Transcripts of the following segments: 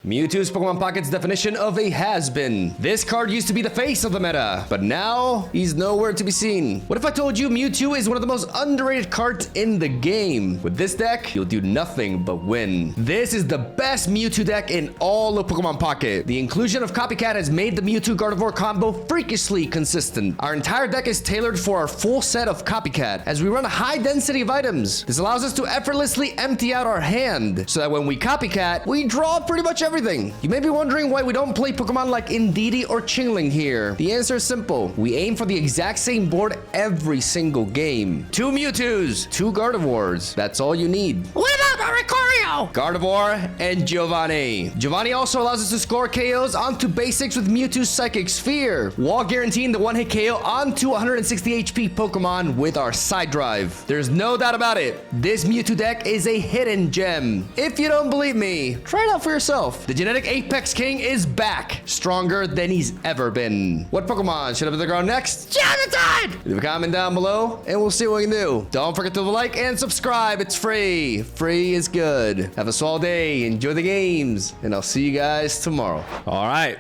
Mewtwo's Pokemon Pocket's definition of a has-been. This card used to be the face of the meta, but now he's nowhere to be seen. What if I told you Mewtwo is one of the most underrated cards in the game? With this deck, you'll do nothing but win. This is the best Mewtwo deck in all of Pokemon Pocket. The inclusion of Copycat has made the Mewtwo Gardevoir combo freakishly consistent. Our entire deck is tailored for our full set of Copycat, as we run a high density of items. This allows us to effortlessly empty out our hand, so that when we Copycat, we draw pretty much everything. You may be wondering why we don't play Pokemon like Indeedee or Chingling here. The answer is simple. We aim for the exact same board every single game. 2 Mewtwo's, 2 Gardevoirs. That's all you need. What about Oricorio? Gardevoir and Giovanni. Giovanni also allows us to score KOs onto basics with Mewtwo's Psychic Sphere, while guaranteeing the one-hit KO onto 160 HP Pokemon with our Side Drive. There's no doubt about it. This Mewtwo deck is a hidden gem. If you don't believe me, try it out for yourself. The Genetic Apex King is back, stronger than he's ever been. What Pokemon should have hit the ground next? Genocide! Leave a comment down below, and we'll see what we can do. Don't forget to like and subscribe. It's free. Free is good. Have a swell day. Enjoy the games, and I'll see you guys tomorrow. All right.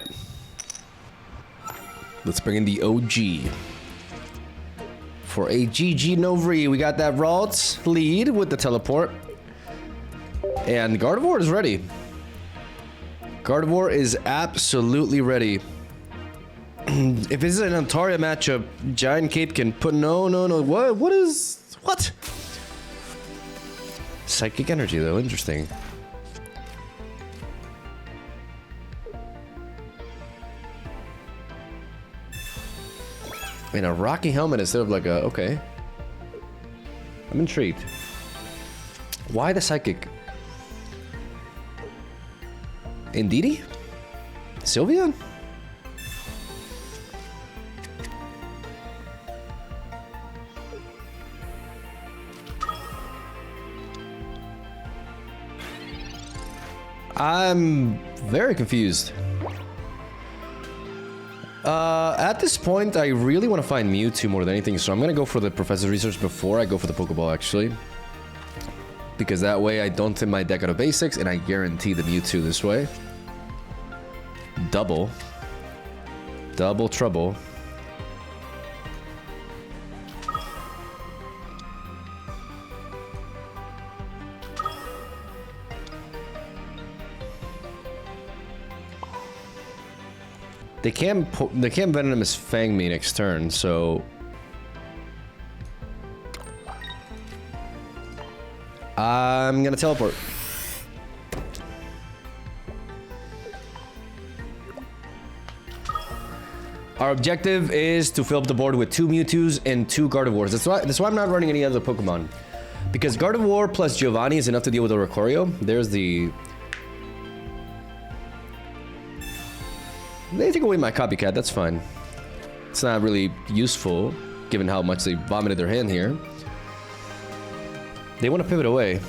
Let's bring in the OG. For a GG Novri, we got that Ralts lead with the teleport. And Gardevoir is ready. Gardevoir is absolutely ready. If this is an Antaria matchup, Giant Cape can put... No. What? Psychic Energy, though. Interesting. And a Rocky Helmet instead of like a... Okay. I'm intrigued. Why the Psychic? Indeedee? Sylveon? I'm very confused. At this point, I really want to find Mewtwo more than anything, so I'm gonna go for the Professor's Research before I go for the Pokeball, actually. Because that way I don't thin my deck out of basics, and I guarantee the Mewtwo this way. Double trouble. They can't Venomous Fang me next turn, so I'm gonna teleport. Our objective is to fill up the board with 2 Mewtwo's and 2 Gardevoirs. That's why I'm not running any other Pokemon. Because Gardevoir plus Giovanni is enough to deal with Oricorio. There's the... They take away my Copycat, that's fine. It's not really useful, given how much they vomited their hand here. They want to pivot away.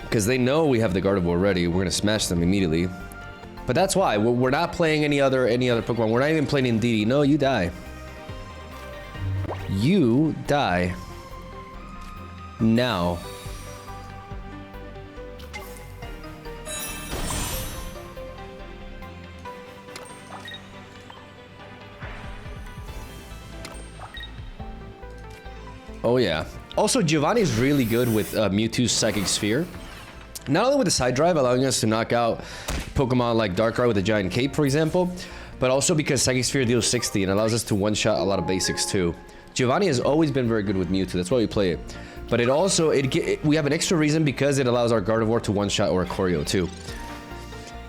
Because they know we have the Gardevoir ready. We're going to smash them immediately. But that's why. We're not playing any other Pokemon. We're not even playing Indeedee. No, you die. You die. Now. Oh yeah. Also, Giovanni is really good with Mewtwo's Psychic Sphere. Not only with the Side Drive, allowing us to knock out Pokemon like Darkrai with a Giant Cape, for example, but also because Psychic Sphere deals 60 and allows us to one-shot a lot of basics too. Giovanni has always been very good with Mewtwo, that's why we play it. But it also, we have an extra reason because it allows our Gardevoir to one-shot Oricorio too.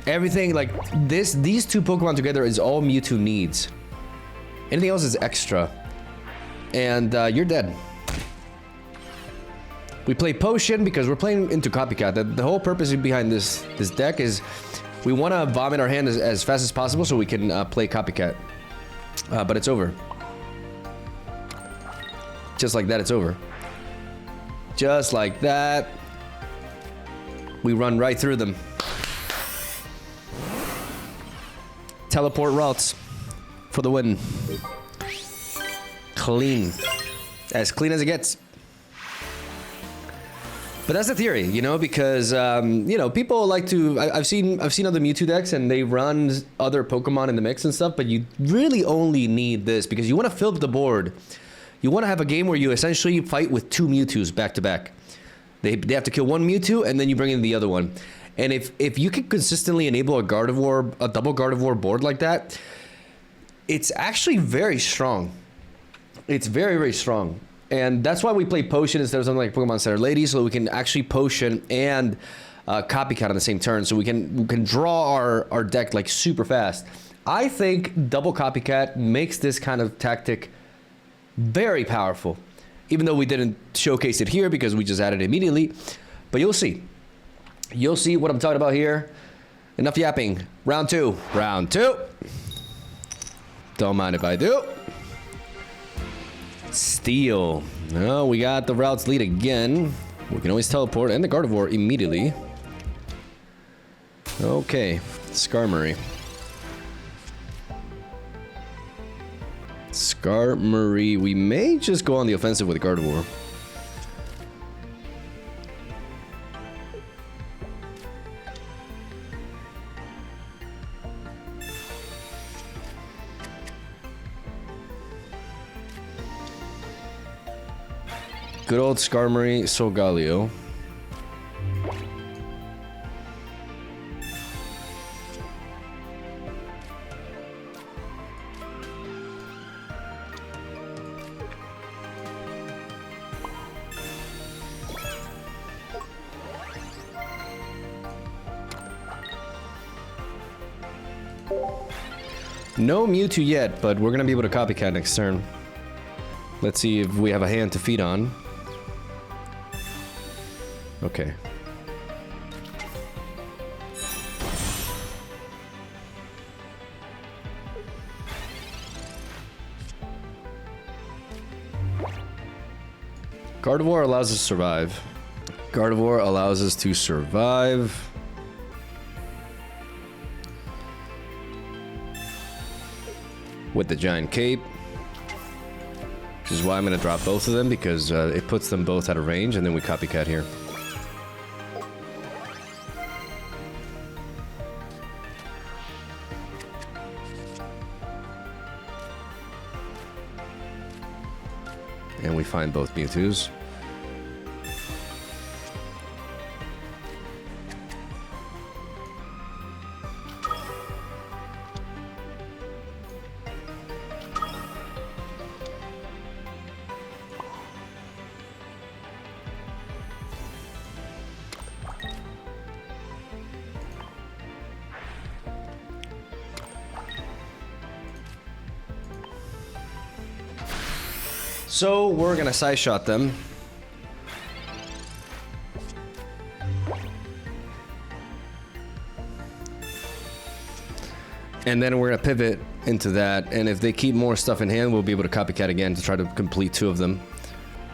Everything like these 2 Pokemon together is all Mewtwo needs. Anything else is extra. And you're dead. We play Potion because we're playing into Copycat. The whole purpose behind this deck is we want to vomit our hand as fast as possible so we can play Copycat. But it's over. Just like that, it's over. Just like that. We run right through them. Teleport routes for the win. Clean. As clean as it gets. But that's the theory, you know, because you know, people like to. I've seen other Mewtwo decks, and they run other Pokemon in the mix and stuff. But you really only need this because you want to fill up the board. You want to have a game where you essentially fight with 2 Mewtwo's back to back. They have to kill 1 Mewtwo, and then you bring in the other one. And if you can consistently enable a Gardevoir, a double Gardevoir board like that, it's actually very strong. It's very, very strong. And that's why we play Potion instead of something like Pokemon Center Lady, so that we can actually Potion and Copycat on the same turn, so we can draw our deck like super fast. I think double Copycat makes this kind of tactic very powerful, even though we didn't showcase it here because we just added it immediately. But you'll see. You'll see what I'm talking about here. Enough yapping. Round 2. Round 2. Don't mind if I do. Steel. No, we got the routes lead again. We can always teleport and the Gardevoir immediately. Okay. Skarmory. Skarmory. We may just go on the offensive with Gardevoir. Good old Skarmory, Solgaleo. No Mewtwo yet, but we're gonna be able to Copycat next turn. Let's see if we have a hand to feed on. Okay. Gardevoir allows us to survive. Gardevoir allows us to survive. With the giant cape. Which is why I'm going to drop both of them, because it puts them both out of range, and then we Copycat here. And we find both Mewtwo's. So we're gonna side shot them. And then we're gonna pivot into that, and if they keep more stuff in hand, we'll be able to Copycat again to try to complete 2 of them.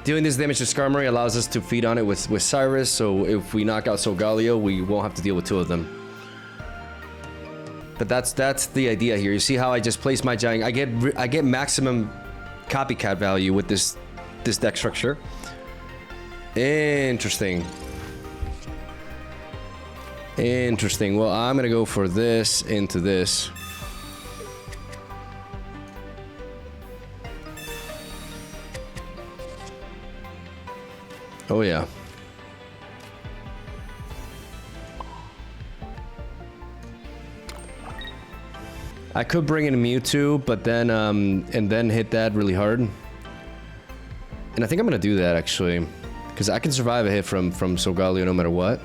Dealing this damage to Skarmory allows us to feed on it with Cyrus, so if we knock out Solgaleo, we won't have to deal with 2 of them. But that's the idea here. You see how I just place my giant? I get maximum Copycat value with this deck structure. Interesting. Interesting. Well, I'm gonna go for this into this. Oh yeah. I could bring in a Mewtwo, but then and then hit that really hard. And I think I'm gonna do that actually, because I can survive a hit from Solgaleo no matter what.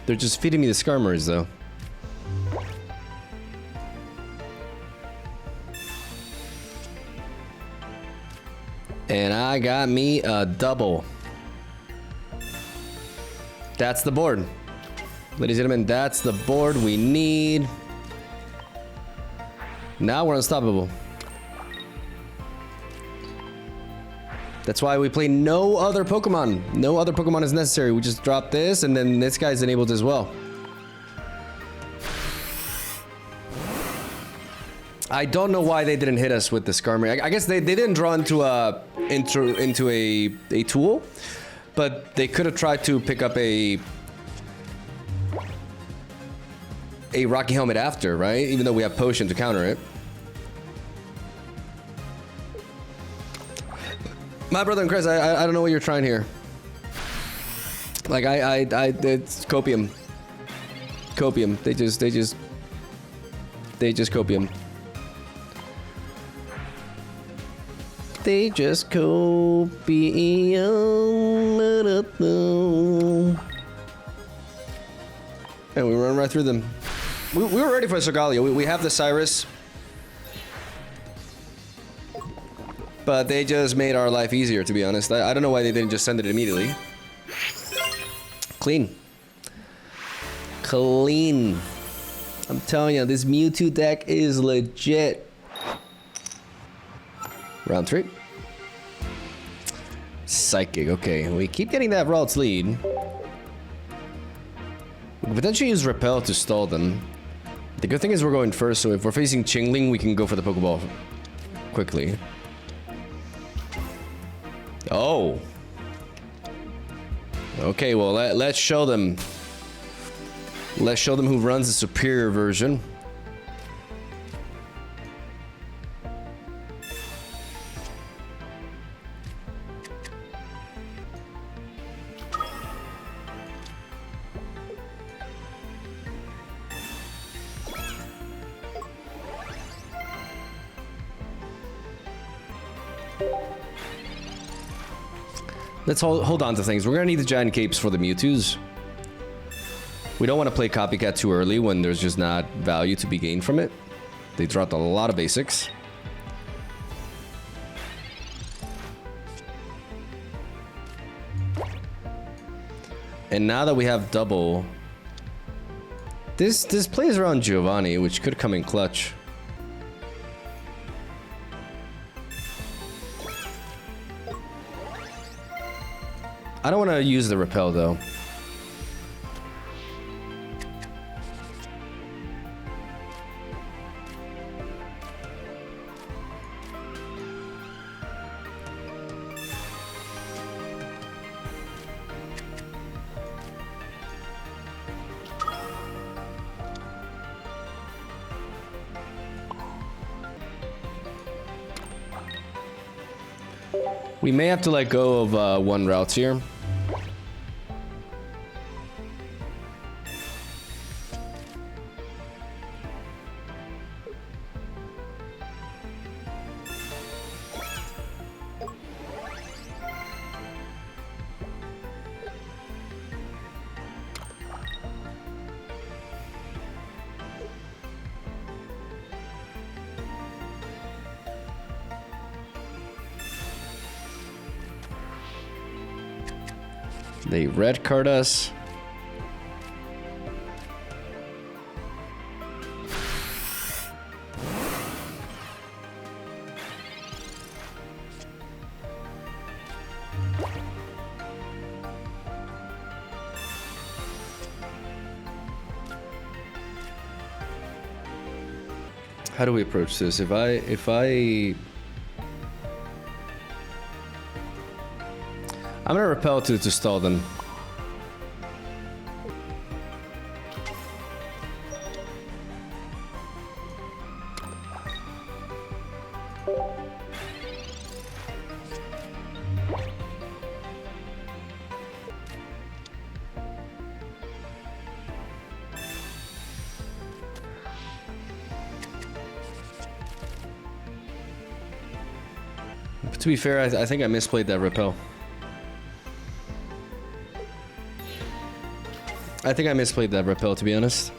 They're just feeding me the Skarmories, though. And I got me a double. That's the board. Ladies and gentlemen, that's the board we need. Now we're unstoppable. That's why we play no other Pokemon. No other Pokemon is necessary. We just drop this, and then this guy's enabled as well. I don't know why they didn't hit us with the Skarmory. I guess they didn't draw into a tool, but they could have tried to pick up a Rocky Helmet after, right? Even though we have Potion to counter it. My brother and Chris, I don't know what you're trying here. Like it's copium. Copium. They just copium. They just copium. And we run right through them. We were ready for Solgaleo. We have the Cyrus. But they just made our life easier, to be honest. I don't know why they didn't just send it immediately. Clean. Clean. I'm telling you, this Mewtwo deck is legit. Round 3. Psychic. Okay, we keep getting that Ralts lead. We can potentially use Repel to stall them. The good thing is we're going first, so if we're facing Chingling, we can go for the Pokeball quickly. Oh. Okay, well, let's show them. Let's show them who runs the superior version. Let's hold on to things. We're gonna need the giant capes for the Mewtwo's. We don't want to play Copycat too early when there's just not value to be gained from it. They dropped a lot of basics. And now that we have double, this plays around Giovanni, which could come in clutch. I don't want to use the Repel though. We may have to let go of one route here. They red card us. How do we approach this? If I I'm gonna repel to stall them. But to be fair, I think I misplayed that repel. I think I misplayed that repel, to be honest.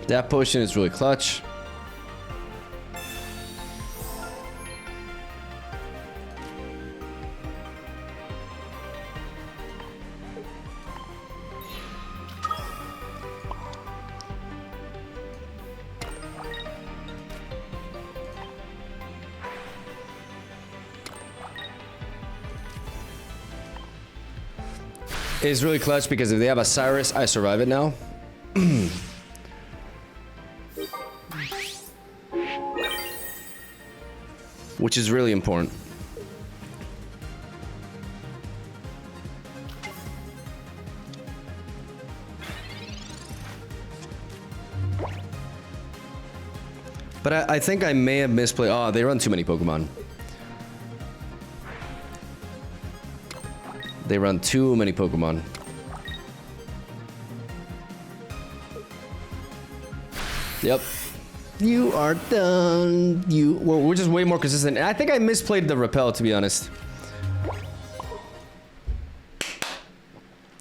That potion is really clutch. It's really clutch because if they have a Cyrus, I survive it now. Which is really important. But I think I may have misplayed. Oh, they run too many Pokemon. They run too many Pokemon. Yep. You are done. We're just way more consistent. And I think I misplayed the Repel, to be honest.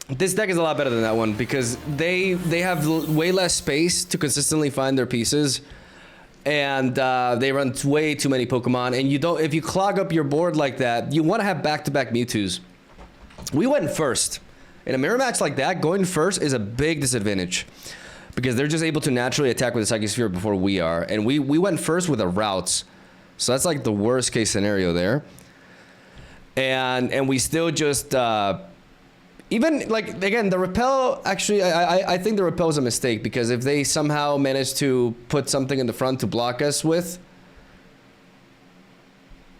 This deck is a lot better than that one because they have way less space to consistently find their pieces. And they run way too many Pokemon. And you don't, if you clog up your board like that, you want to have back-to-back Mewtwo's. We went first. In a mirror match like that, going first is a big disadvantage. Because they're just able to naturally attack with the Psychic Sphere before we are. And we went first with our routes. So that's like the worst case scenario there. And we still just... even, like, again, the Repel... Actually, I think the Repel is a mistake. Because if they somehow manage to put something in the front to block us with...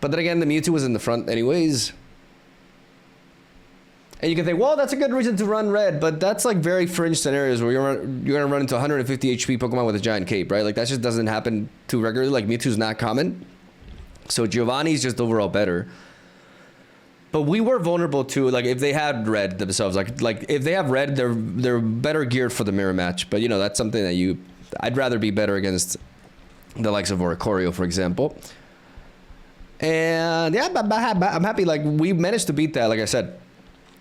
But then again, the Mewtwo was in the front anyways. And you can think, well, that's a good reason to run red, but that's like very fringe scenarios where you're gonna run into 150 HP Pokemon with a giant cape, right? Like that just doesn't happen too regularly. Like Mewtwo's not common, so Giovanni's just overall better. But we were vulnerable to like if they had red themselves, like if they have red, they're better geared for the mirror match. But you know that's something that I'd rather be better against the likes of Oricorio, for example. And yeah, I'm happy. Like we managed to beat that. Like I said.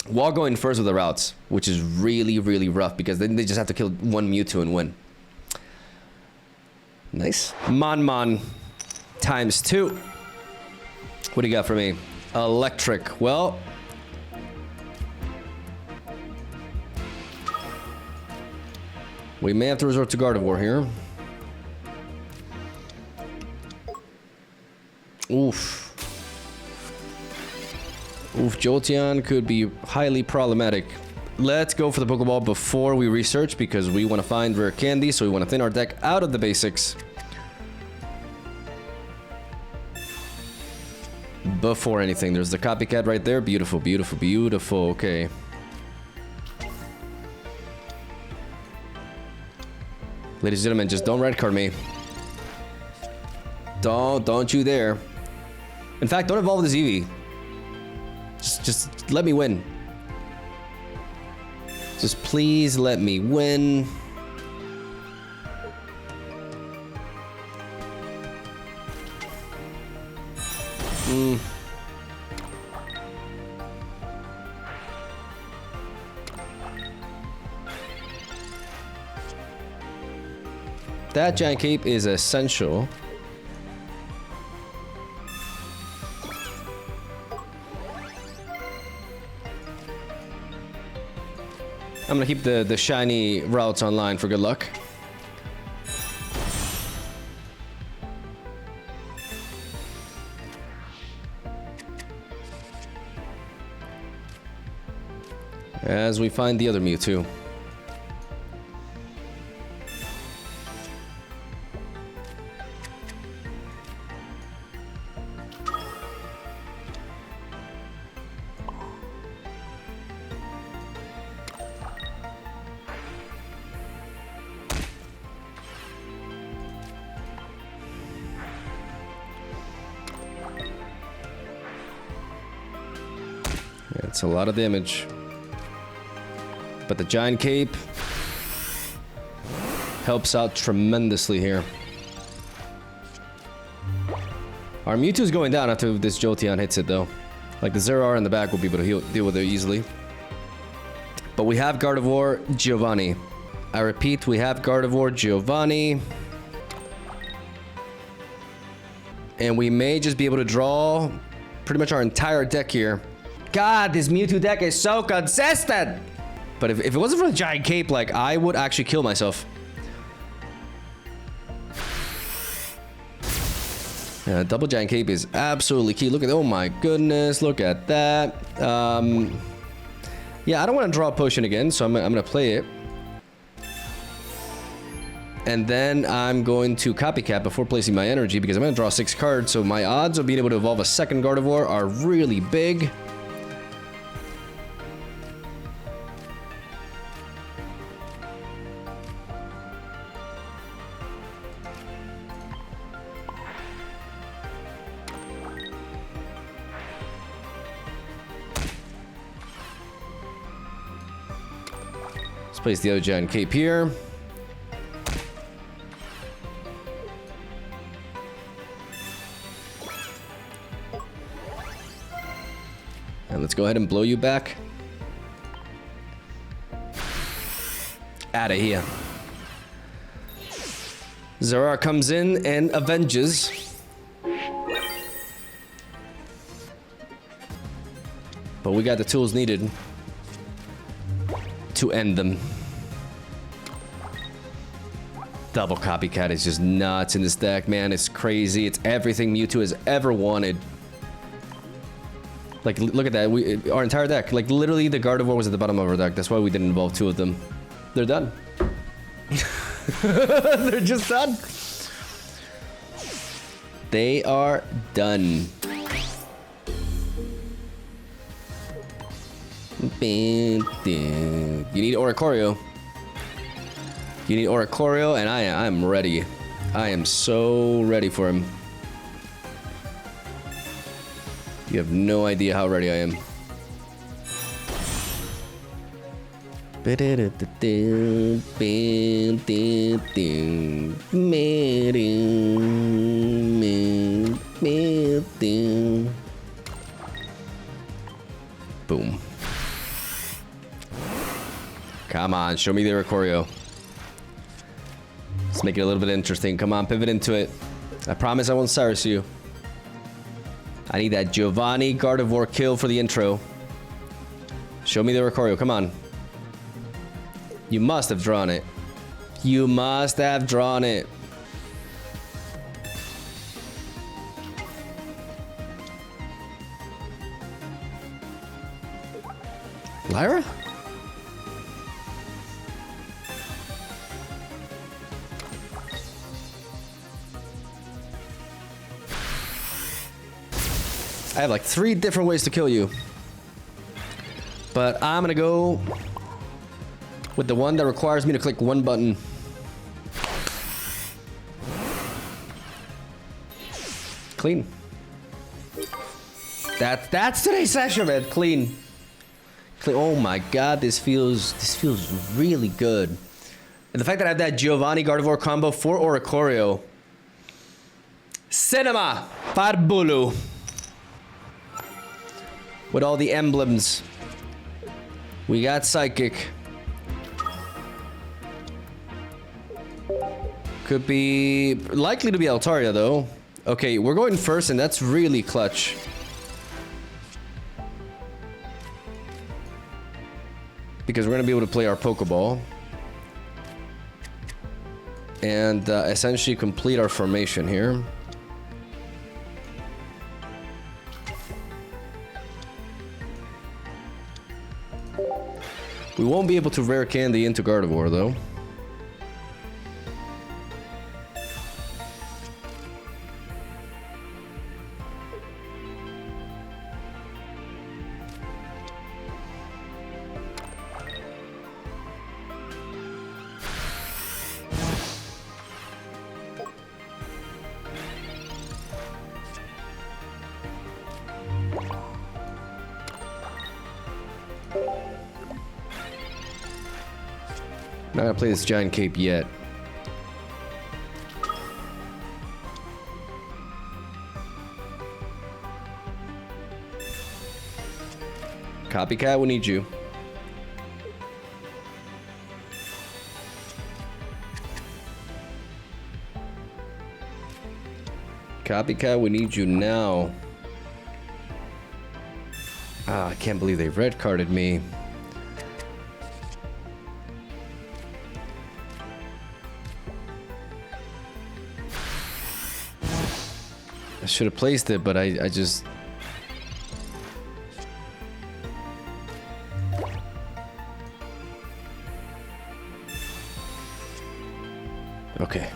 While going first with the routes, which is really, really rough because then they just have to kill one Mewtwo and win. Nice. Mon times 2. What do you got for me? Electric. Well, we may have to resort to Gardevoir here. Oof. Oof, Jolteon could be highly problematic. Let's go for the Pokeball before we research because we want to find rare candy, so we want to thin our deck out of the basics. Before anything, there's the copycat right there. Beautiful, beautiful, beautiful. Okay. Ladies and gentlemen, just don't red card me. Don't you dare. In fact, don't evolve this Eevee. Just let me win. Just please let me win. That giant cape is essential. I'm gonna keep the shiny routes online for good luck. As we find the other Mewtwo. It's a lot of damage. But the giant cape helps out tremendously here. Our Mewtwo's going down after this Jolteon hits it though. Like the Zeraora in the back will be able to deal with it easily. But we have Gardevoir, Giovanni. I repeat, we have Gardevoir, Giovanni. And we may just be able to draw pretty much our entire deck here. God, this Mewtwo deck is so consistent! But if it wasn't for the Giant Cape, like, I would actually kill myself. Yeah, double Giant Cape is absolutely key. Look at, oh my goodness, look at that. Yeah, I don't want to draw a potion again, so I'm gonna play it. And then I'm going to copycat before placing my energy because I'm gonna draw 6 cards, so my odds of being able to evolve a second Gardevoir are really big. Let's place the other Giant Cape here. And let's go ahead and blow you back. Outta here. Zera comes in and avenges. But we got the tools needed to end them. Double Copycat is just nuts in this deck, man. It's crazy. It's everything Mewtwo has ever wanted. Like, look at that. Our entire deck, like, literally the Gardevoir was at the bottom of our deck. That's why we didn't involve 2 of them. They're done. They're just done. They are done. You need Oricorio. You need Oricorio, and I'm ready. I am so ready for him. You have no idea how ready I am. Boom. Come on, show me the Oricorio. Let's make it a little bit interesting. Come on, pivot into it. I promise I won't Cyrus you. I need that Giovanni Gardevoir kill for the intro. Show me the Oricorio, come on. You must have drawn it. You must have drawn it. Lyra? I have like 3 different ways to kill you. But I'm gonna go with the one that requires me to click 1 button. Clean. That's today's session, man. Clean. Clean. Oh my god, this feels really good. And the fact that I have that Giovanni Gardevoir combo for Oricorio. Cinema Parbulu. With all the emblems. We got Psychic. Could be likely to be Altaria though. Okay, we're going first and that's really clutch. Because we're gonna be able to play our Pokeball. And essentially complete our formation here. We won't be able to rare candy into Gardevoir though. Not gonna play this Giant Cape yet. Copycat, we need you. Copycat, we need you now. Ah, I can't believe they red carded me. I should have placed it, but I just... Okay.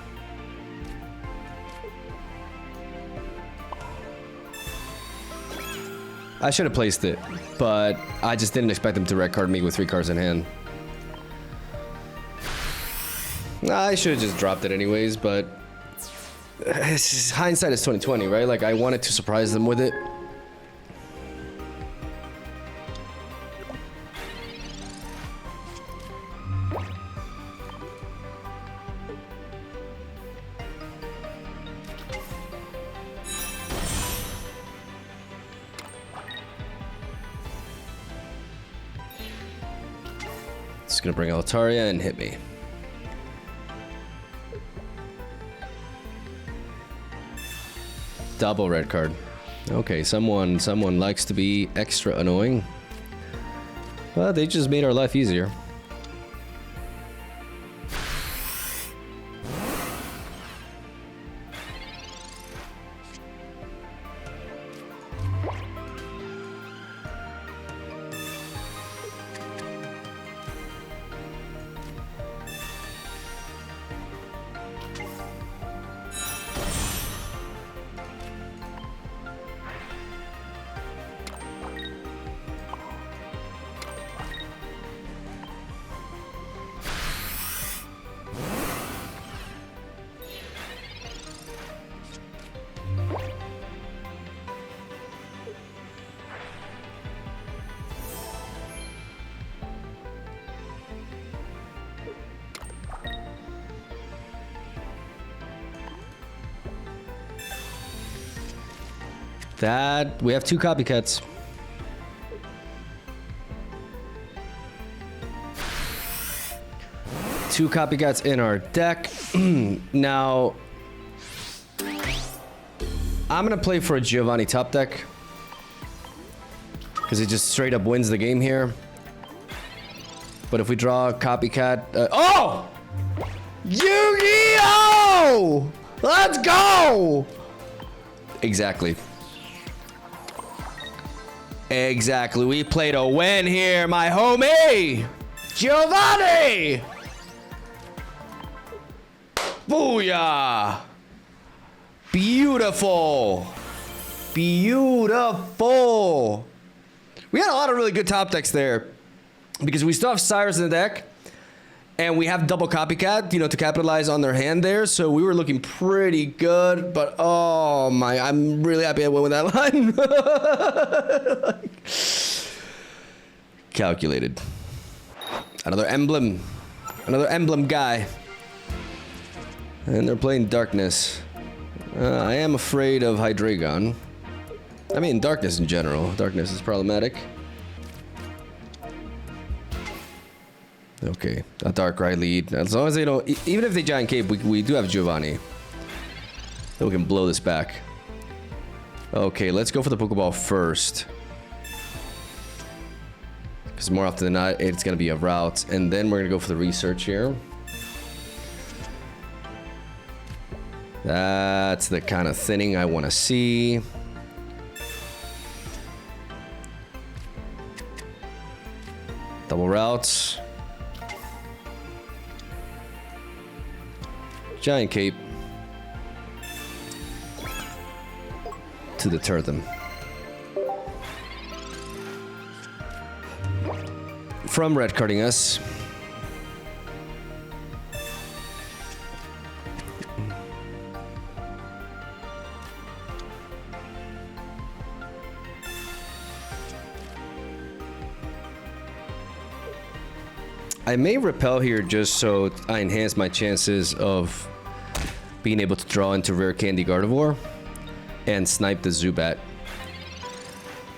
I should have placed it, but I just didn't expect them to red card me with 3 cards in hand. I should have just dropped it anyways, but it's just, hindsight is 2020, right? Like, I wanted to surprise them with it. Just gonna bring Altaria and hit me. Double red card. Okay, someone likes to be extra annoying. Well, they just made our life easier. That, we have 2 copycats. Two copycats in our deck. Now, I'm gonna play for a Giovanni top deck because it just straight up wins the game here. But if we draw a copycat, oh! Yu-Gi-Oh! Let's go! Exactly. Exactly. We played a win here, my homie! Giovanni! Booyah! Beautiful! Beautiful! We had a lot of really good top decks there because we still have Cyrus in the deck and we have double copycat, you know, to capitalize on their hand there. So we were looking pretty good, but oh my, I'm really happy I went with that line. Calculated. Another emblem guy. And they're playing Darkness. I am afraid of Hydreigon. I mean, Darkness in general. Darkness is problematic. Okay, a Darkrai lead. As long as they don't... Even if they Giant Cape, we do have Giovanni. So we can blow this back. Okay, let's go for the Pokeball first. Because more often than not, it's going to be a route. And then we're going to go for the research here. That's the kind of thinning I want to see. Double routes. Giant Cape. To deter them. From red carding us. I may repel here just so I enhance my chances of being able to draw into Rare Candy Gardevoir and snipe the Zubat.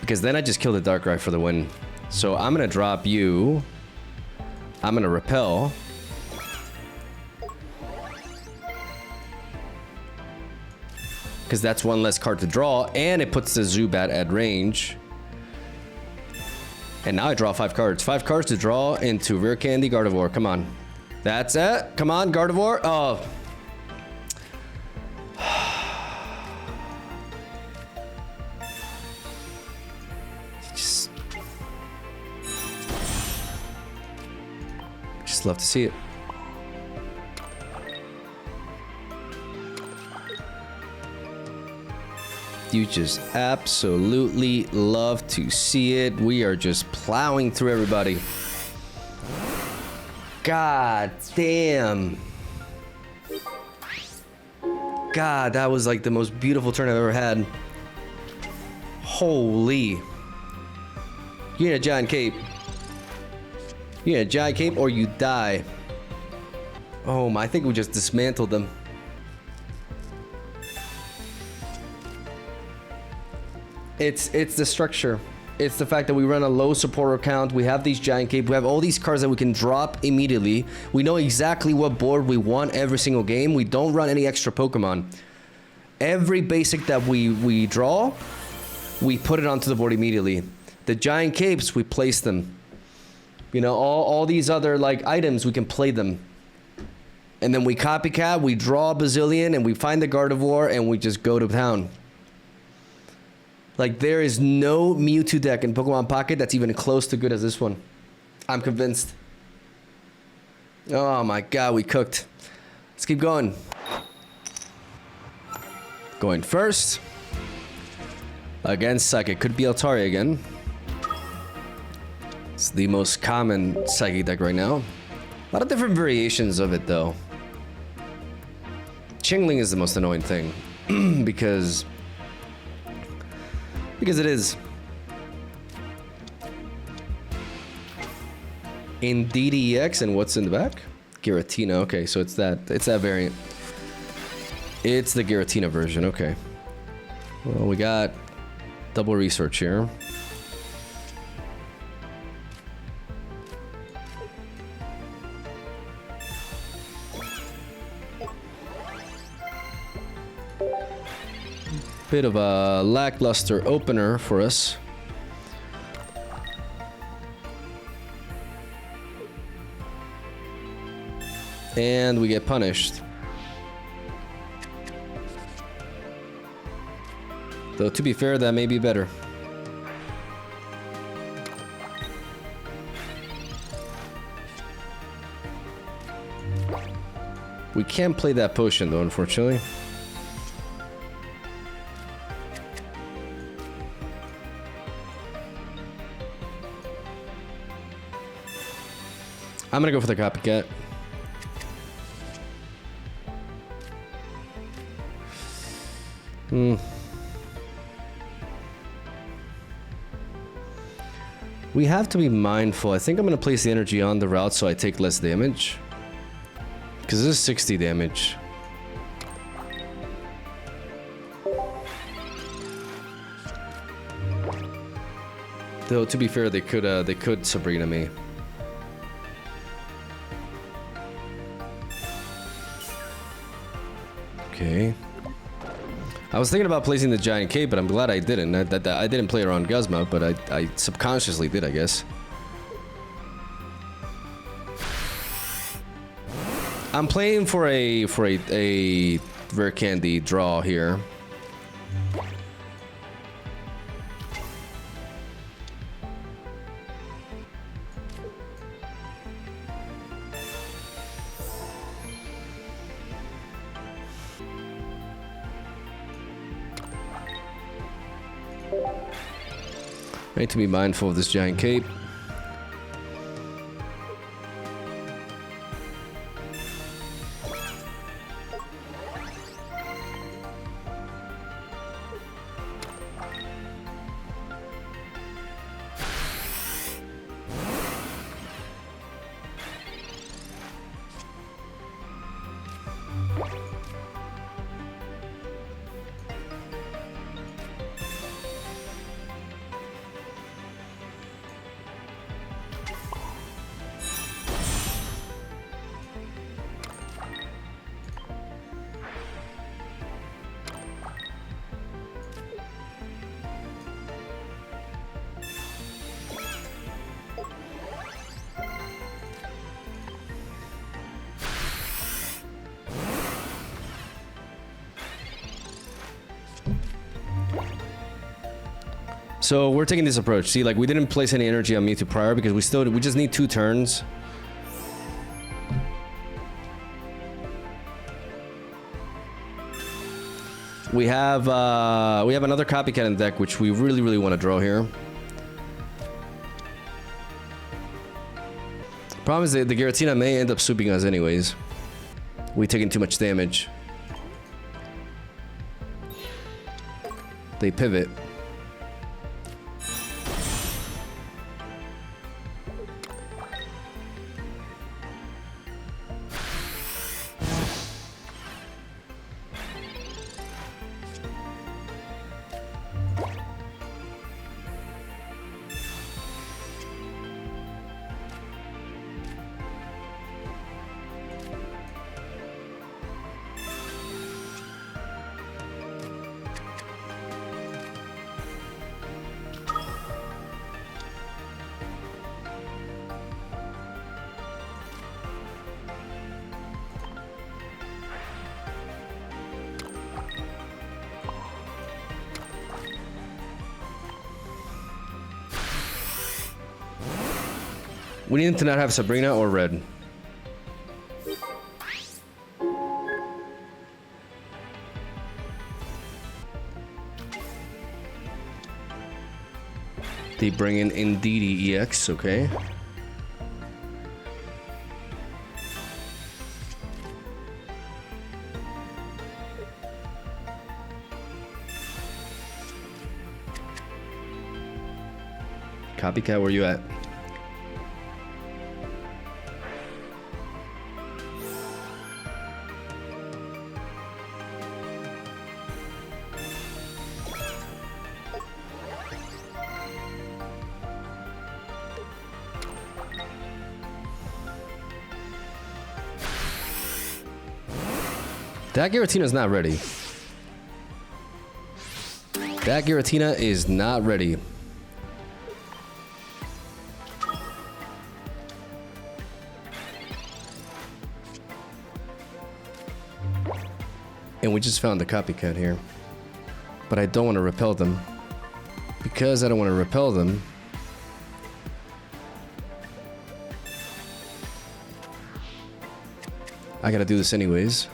Because then I just kill the Darkrai for the win. So I'm going to drop you. I'm going to repel. because that's one less card to draw, and it puts the Zubat at range. And now I draw 5 cards. 5 cards to draw into Rare Candy Gardevoir. Come on. That's it. Come on, Gardevoir. Oh. Just love to see it. You just absolutely love to see it. We are just plowing through everybody. God damn. God, that was like the most beautiful turn I've ever had. Holy. You need a giant cape. You need a giant cape or you die. Oh my, I think we just dismantled them. It's the structure. It's the fact that we run a low supporter count. We have these giant cape. We have all these cards that we can drop immediately. We know exactly what board we want every single game. We don't run any extra Pokemon. Every basic that we draw, we put it onto the board immediately. The giant capes, we place them. You know, all these other like items, we can play them. And then we copycat, we draw a bazillion, and we find the Gardevoir, and we just go to town. Like, there is no Mewtwo deck in Pokemon Pocket that's even close to good as this one. I'm convinced. Oh my god, we cooked. Let's keep going. Going first. Against Psychic. Could be Altari again. It's the most common Psychic deck right now. A lot of different variations of it, though. Chingling is the most annoying thing. Because it is. In DDEX, and what's in the back? Giratina. Okay, so it's that variant. It's the Giratina version. Okay. Well, we got double research here. Bit of a lackluster opener for us. And we get punished. Though, to be fair, that may be better. We can't play that potion, though, unfortunately. I'm gonna go for the copycat. We have to be mindful. I think I'm gonna place the energy on the route so I take less damage. Because this is 60 damage. Though, to be fair, they could Sabrina me. Okay. I was thinking about placing the giant cape, but I'm glad I didn't. I didn't play around Guzma, but I subconsciously did, I guess. I'm playing for a rare candy draw here. I need to be mindful of this giant cape. So we're taking this approach. See, like we didn't place any energy on Mewtwo prior because we just need 2 turns. We have another copycat in the deck, which we really want to draw here. Problem is that the Giratina may end up swooping us anyways. We taking too much damage. They pivot. We need to not have Sabrina or Red. They bring in Indeedee EX, okay. Copycat, where you at? That Giratina is not ready. That Giratina is not ready. And we just found the copycat here. But I don't want to repel them. Because I don't want to repel them, I gotta do this anyways.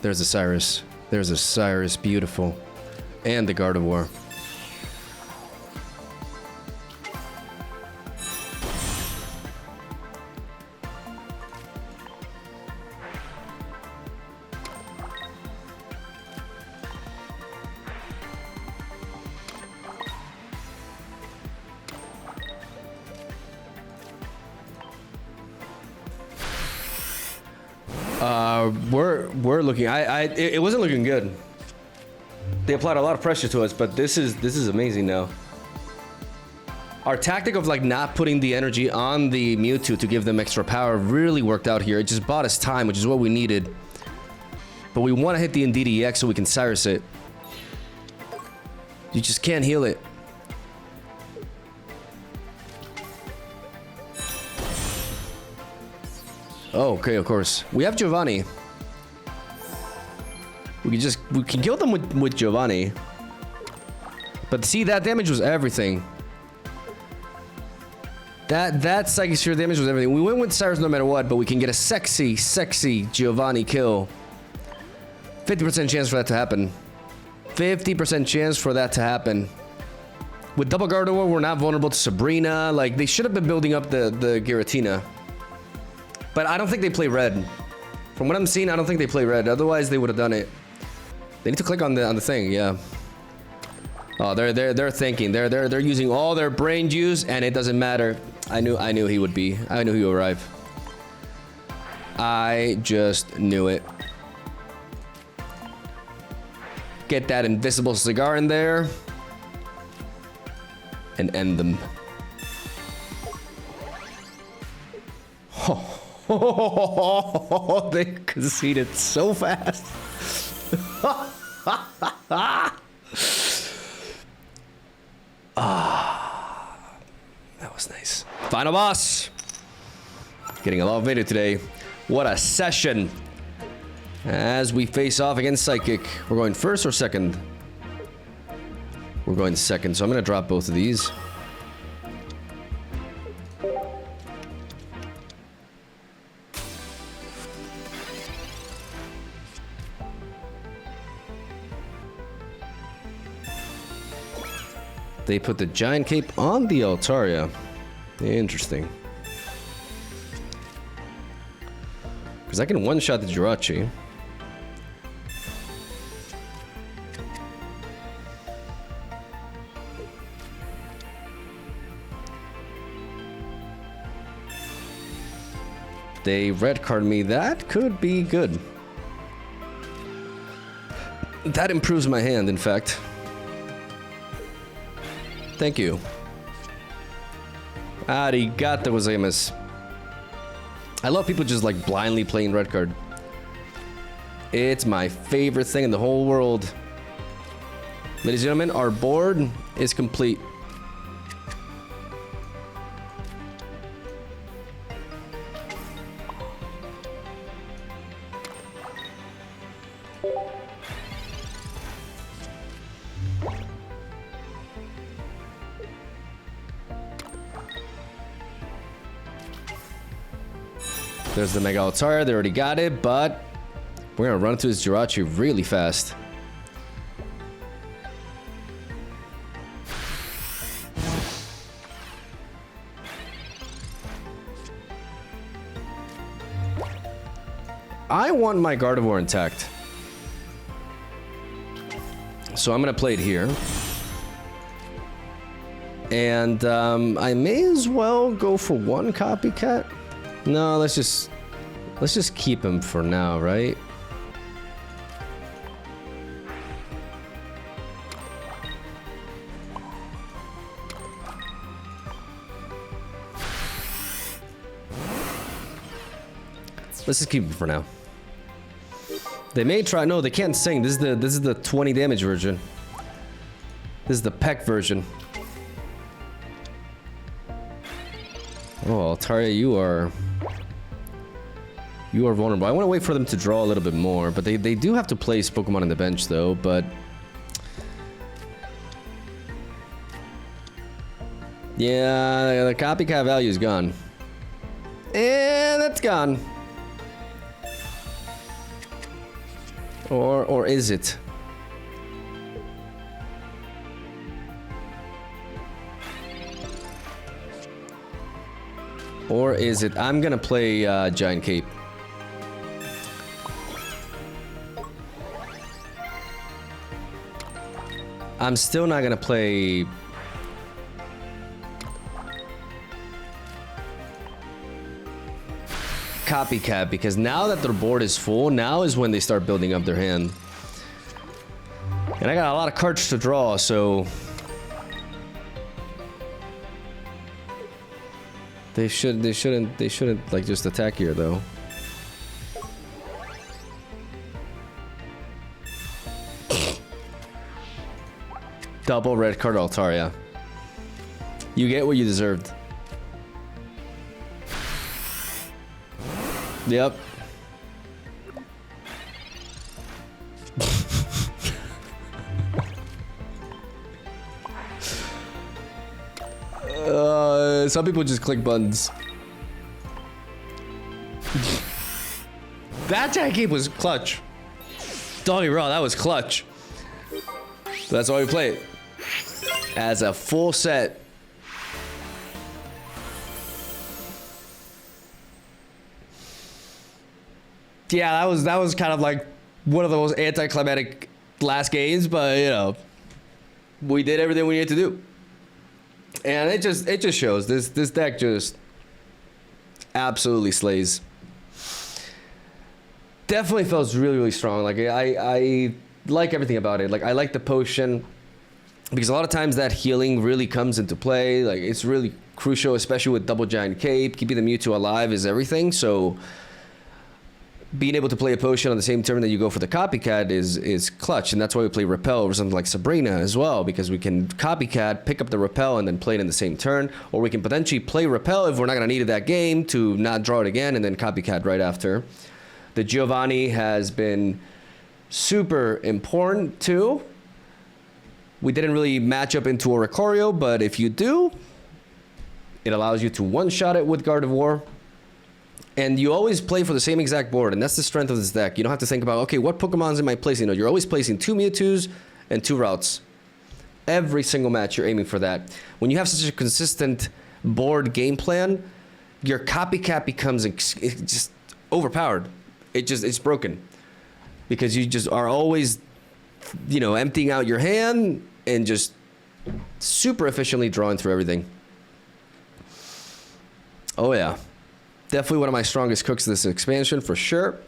There's a Cyrus. There's a Cyrus, beautiful. And the Gardevoir. We're looking. It wasn't looking good. They applied a lot of pressure to us, but this is amazing now. Our tactic of like not putting the energy on the Mewtwo to give them extra power really worked out here. It just bought us time, which is what we needed. But we want to hit the Indeedee EX so we can Cyrus it. You just can't heal it. Oh, okay, of course. We have Giovanni. We can kill them with Giovanni. But see, that damage was everything. That Psychic Sphere damage was everything. We went with Cyrus no matter what, but we can get a sexy Giovanni kill. 50% chance for that to happen. 50% chance for that to happen. With double Gardevoir, we're not vulnerable to Sabrina. Like, they should have been building up the Giratina. But I don't think they play red. From what I'm seeing, I don't think they play red. Otherwise, they would have done it. They need to click on the thing, yeah. Oh, they're thinking. They're using all their brain juice, and it doesn't matter. I knew he would be. I knew he would arrive. I just knew it. Get that invisible cigar in there, and end them. Oh, they conceded so fast. That was nice. Final boss. Getting a lot of video today. What a session. As we face off against Psychic. We're going first or second? We're going second, so I'm gonna drop both of these. They put the giant cape on the Altaria. Interesting. Because I can one-shot the Jirachi. They red card me. That could be good. That improves my hand, in fact. Thank you. Arigato gozaimasu. I love people just like blindly playing red card. It's my favorite thing in the whole world. Ladies and gentlemen, our board is complete. There's the Mega Altaria, they already got it, but we're gonna run through this Jirachi really fast. I want my Gardevoir intact. So I'm gonna play it here. And I may as well go for one copycat. No, let's just keep him for now, right? Let's just keep him for now. They may try. No, they can't sing. This is the 20 damage version. This is the Peck version. Oh, Altaria, you are vulnerable. I want to wait for them to draw a little bit more, but they do have to place Pokemon on the bench though, but yeah, the copycat value is gone. And that's gone. Or is it? Or is it? I'm gonna play Giant Cape. I'm still not gonna play Copycat because now that their board is full, now is when they start building up their hand. And I got a lot of cards to draw, so they shouldn't like just attack here though. Double red card Altaria. You get what you deserved. Yep. Some people just click buttons. That Giant Cape was clutch. Don't get me wrong, that was clutch. So that's why we play it. As a full set. Yeah, that was kind of like one of the most anticlimactic last games, but you know, we did everything we needed to do. And it just shows this deck just absolutely slays. Definitely feels really strong. Like I like everything about it. Like I like the potion because a lot of times that healing really comes into play. Like it's really crucial, especially with double Giant Cape. Keeping the Mewtwo alive is everything. So being able to play a potion on the same turn that you go for the copycat is clutch, and that's why we play repel over something like Sabrina as well, because we can copycat, pick up the repel, and then play it in the same turn, or we can potentially play repel if we're not going to need it that game to not draw it again, and then copycat right after. The Giovanni has been super important too. We didn't really match up into Oricorio, but if you do, it allows you to one-shot it with Gardevoir. And you always play for the same exact board, and that's the strength of this deck. You don't have to think about, okay, what Pokemons am I placing? No, you're always placing 2 Mewtwo's and 2 routes. Every single match, you're aiming for that. When you have such a consistent board game plan, your copycat becomes just overpowered. It's broken. Because you just are always, you know, emptying out your hand and just super efficiently drawing through everything. Oh yeah. Definitely one of my strongest cooks this expansion for sure.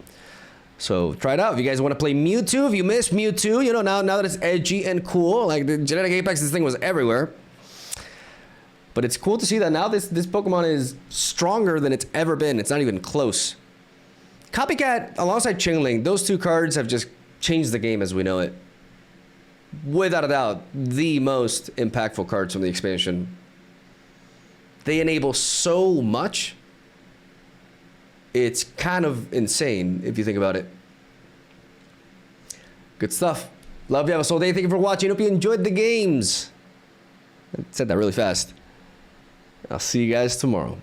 So try it out. If you guys want to play Mewtwo, if you miss Mewtwo, you know, now that it's edgy and cool, like the Genetic Apex, this thing was everywhere. But it's cool to see that now this Pokemon is stronger than it's ever been. It's not even close. Copycat alongside Chingling, those 2 cards have just changed the game as we know it. Without a doubt, the most impactful cards from the expansion. They enable so much. It's kind of insane if you think about it. Good stuff. Love you. Have a soul day. Thank you for watching. Hope you enjoyed the games. I said that really fast. I'll see you guys tomorrow.